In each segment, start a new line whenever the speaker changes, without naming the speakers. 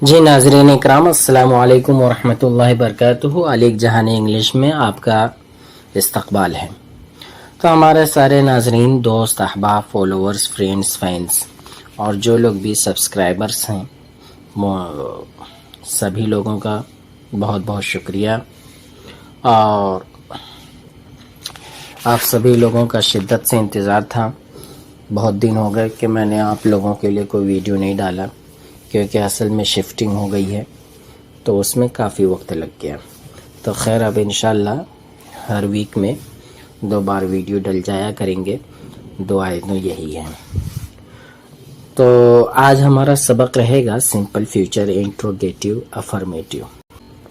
جی ناظرین اکرام، السلام علیکم ورحمۃ اللہ وبرکاتہ۔ علی جہان انگلش میں آپ کا استقبال ہے۔ تو ہمارے سارے ناظرین، دوست، احباب، فالوورز، فرینڈز، فینس اور جو لوگ بھی سبسکرائبرز ہیں، سبھی لوگوں کا بہت بہت شکریہ، اور آپ سبھی لوگوں کا شدت سے انتظار تھا۔ بہت دن ہو گئے کہ میں نے آپ لوگوں کے لیے کوئی ویڈیو نہیں ڈالا، کیونکہ اصل میں شفٹنگ ہو گئی ہے تو اس میں کافی وقت لگ گیا۔ تو خیر، اب انشاءاللہ ہر ویک میں 2 بار ویڈیو ڈل جایا کریں گے، دعائیں تو یہی ہے۔ تو آج ہمارا سبق رہے گا سمپل فیوچر انٹروگیٹیو افرمیٹیو،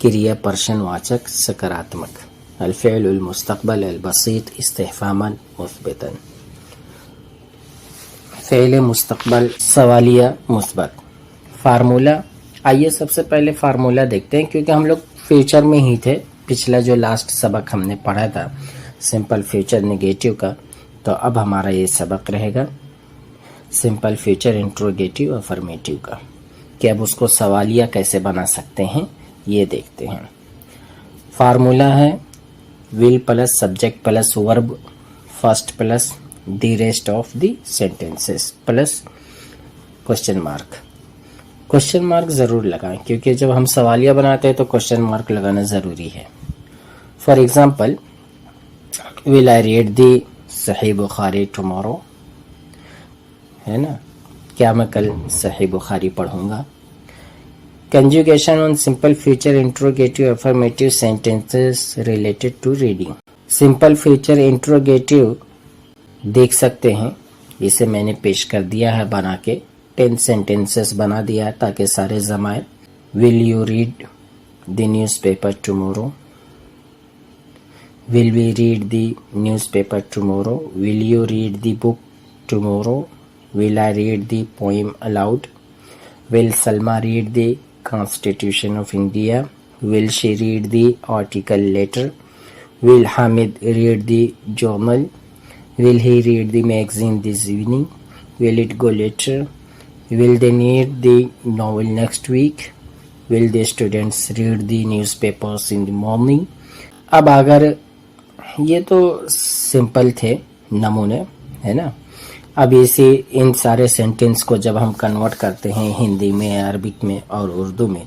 کریا پرشن واچک سکراتمک، الفعل المستقبل البسيط استفهاما مثبتا، فعل مستقبل سوالیہ مثبت۔ فارمولہ، آئیے سب سے پہلے فارمولہ دیکھتے ہیں، کیونکہ ہم لوگ فیوچر میں ہی تھے۔ پچھلا جو لاسٹ سبق ہم نے پڑھا تھا سمپل فیوچر نیگیٹو کا، تو اب ہمارا یہ سبق رہے گا سمپل فیوچر انٹروگیٹیو افرمیٹیو کا، کہ اب اس کو سوالیہ کیسے بنا سکتے ہیں یہ دیکھتے ہیں۔ فارمولہ ہے ول پلس سبجیکٹ پلس ورب first plus the rest of the sentences plus question mark. Question mark ضرور لگائیں، کیونکہ جب ہم سوالیہ بناتے ہیں تو کوشچن مارک لگانا ضروری ہے۔ For example, will I read دی صحیح بخاری ٹمورو، ہے نا، کیا میں کل صحیح بخاری پڑھوں گا۔ Conjugation on simple future interrogative affirmative sentences related to reading. Simple future interrogative دیکھ سکتے ہیں، اسے میں نے پیش کر دیا ہے بنا کے، 10 سینٹینسز بنا دیا ہے تاکہ سارے ضمائر۔ Will you read the newspaper tomorrow, will we read the newspaper tomorrow, will you read the book tomorrow, will I read the poem aloud, will Salma read the Constitution of India, will she read the article later, will Hamid read the journal, will he read the magazine this evening, will it go later, will they read the novel next week, will the students read the newspapers in the morning۔ اب اگر یہ تو simple تھے نمونے، ہے نا، اب اسی ان سارے سینٹنس کو جب ہم کنورٹ کرتے ہیں ہندی میں، عربک میں اور اردو میں،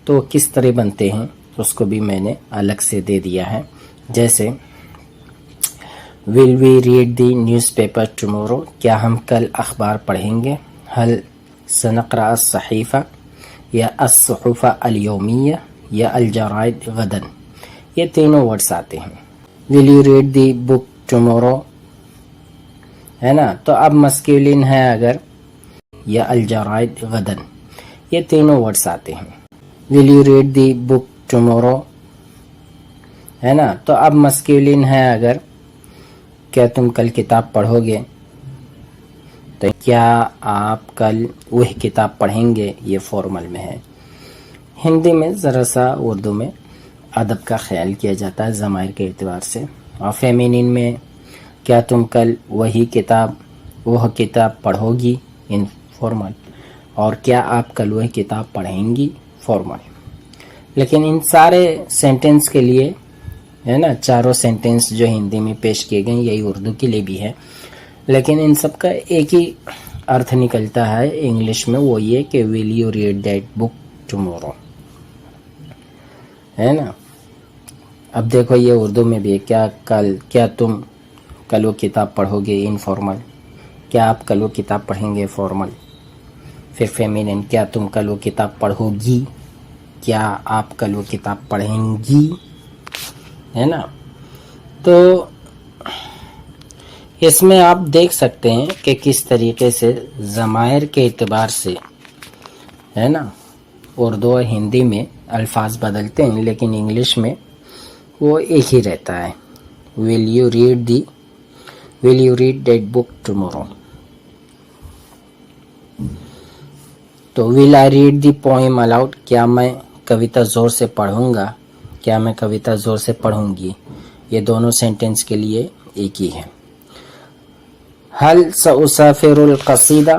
تو کس طرح بنتے ہیں اس کو بھی میں نے الگ سے دے دیا ہے۔ جیسے will we read the newspaper tomorrow, کیا ہم کل اخبار پڑھیں گے۔ هل سنقرأ الصحیفہ یا الصحف الیومیہ یا الجرائد غدا، یہ تینوں ورڈز آتے ہیں۔ ول you read the book tomorrow, ہے نا، تو اب مسکولین ہے اگر، یا الجرائد غدا، یہ تینوں ورڈز آتے ہیں۔ ول you read the book tomorrow, ہے نا، تو اب مسکولین ہے اگر، کیا تم کل کتاب پڑھو گے، تو کیا آپ کل وہی کتاب پڑھیں گے، یہ فارمل میں ہے۔ ہندی میں ذرا سا اردو میں ادب کا خیال کیا جاتا ہے ضمائر کے اعتبار سے، اور فیمینین میں کیا تم کل وہ کتاب پڑھو گی، ان فارمل، اور کیا آپ کل وہ کتاب پڑھیں گی، فارمل۔ لیکن ان سارے سینٹنس کے لیے، ہے نا، چاروں سینٹنس جو ہندی میں پیش کیے گئے یہی اردو کے لیے بھی ہے، لیکن ان سب کا ایک ہی ارتھ نکلتا ہے انگلش میں، وہ یہ کہ ول you read that book tomorrow, ہے نا۔ اب دیکھو یہ اردو میں بھی ہے، کیا تم کل وہ کتاب پڑھو گے، انفارمل، کیا آپ کل وہ کتاب پڑھیں گے، فارمل۔ پھر فیمینن، کیا تم کل وہ کتاب پڑھو گی، کیا آپ کل وہ کتاب پڑھیں گی، ہے نا۔ تو اس میں آپ دیکھ سکتے ہیں کہ کس طریقے سے ضمائر کے اعتبار سے، ہے نا، اردو اور ہندی میں الفاظ بدلتے ہیں، لیکن انگلش میں وہ ایک ہی رہتا ہے۔ Will you read that book tomorrow, تو will I read the poem aloud, کیا میں کویتا زور سے پڑھوں گا، کیا میں کویتا زور سے پڑھوں گی، یہ دونوں سینٹنس کے لیے ایک ہی ہے۔ حل سأسافر القصیدہ،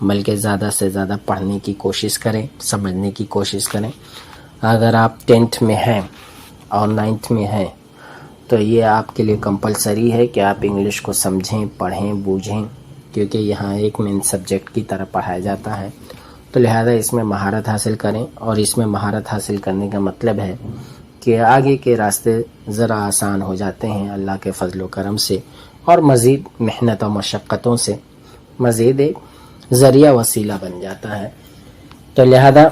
بلکہ زیادہ سے زیادہ پڑھنے کی کوشش کریں، سمجھنے کی کوشش کریں۔ اگر آپ 10th میں ہیں اور 9th میں ہیں تو یہ آپ کے لیے کمپلسری ہے کہ آپ انگلش کو سمجھیں، پڑھیں، بوجھیں، کیونکہ یہاں ایک مین سبجیکٹ کی طرح پڑھایا جاتا ہے، تو لہذا اس میں مہارت حاصل کریں۔ اور اس میں مہارت حاصل کرنے کا مطلب ہے کہ آگے کے راستے ذرا آسان ہو جاتے ہیں اللہ کے فضل و کرم سے، اور مزید محنت و مشقتوں سے مزید ایک ذریعہ وسیلہ بن جاتا ہے۔ تو لہذا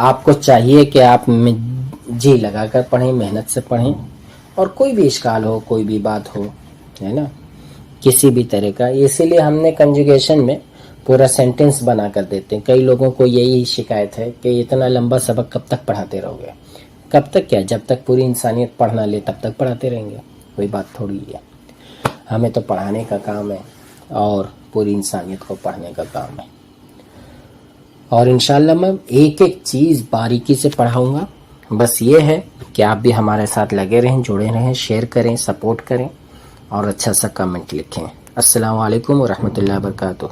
آپ کو چاہیے کہ آپ جی لگا کر پڑھیں، محنت سے پڑھیں، اور کوئی بھی اشکال ہو، کوئی بھی بات ہو، ہے نا، کسی بھی طرح کا، اسی لیے ہم نے کنجوگیشن میں پورا سینٹنس بنا کر دیتے ہیں۔ کئی لوگوں کو یہی شکایت ہے کہ اتنا لمبا سبق کب تک پڑھاتے رہو گے؟ کب تک کیا، جب تک پوری انسانیت پڑھنا لے تب تک پڑھاتے رہیں گے؟ کوئی بات تھوڑی ہے، ہمیں تو پڑھانے کا کام ہے اور پوری انسانیت کو پڑھنے کا کام ہے۔ اور انشاءاللہ میں ایک ایک چیز باریکی سے پڑھاؤں گا۔ بس یہ ہے کہ آپ بھی ہمارے ساتھ لگے رہیں، جڑے رہیں، شیئر کریں، سپورٹ کریں اور اچھا سا کمنٹ لکھیں۔ السلام علیکم ورحمۃ اللہ وبرکاتہ۔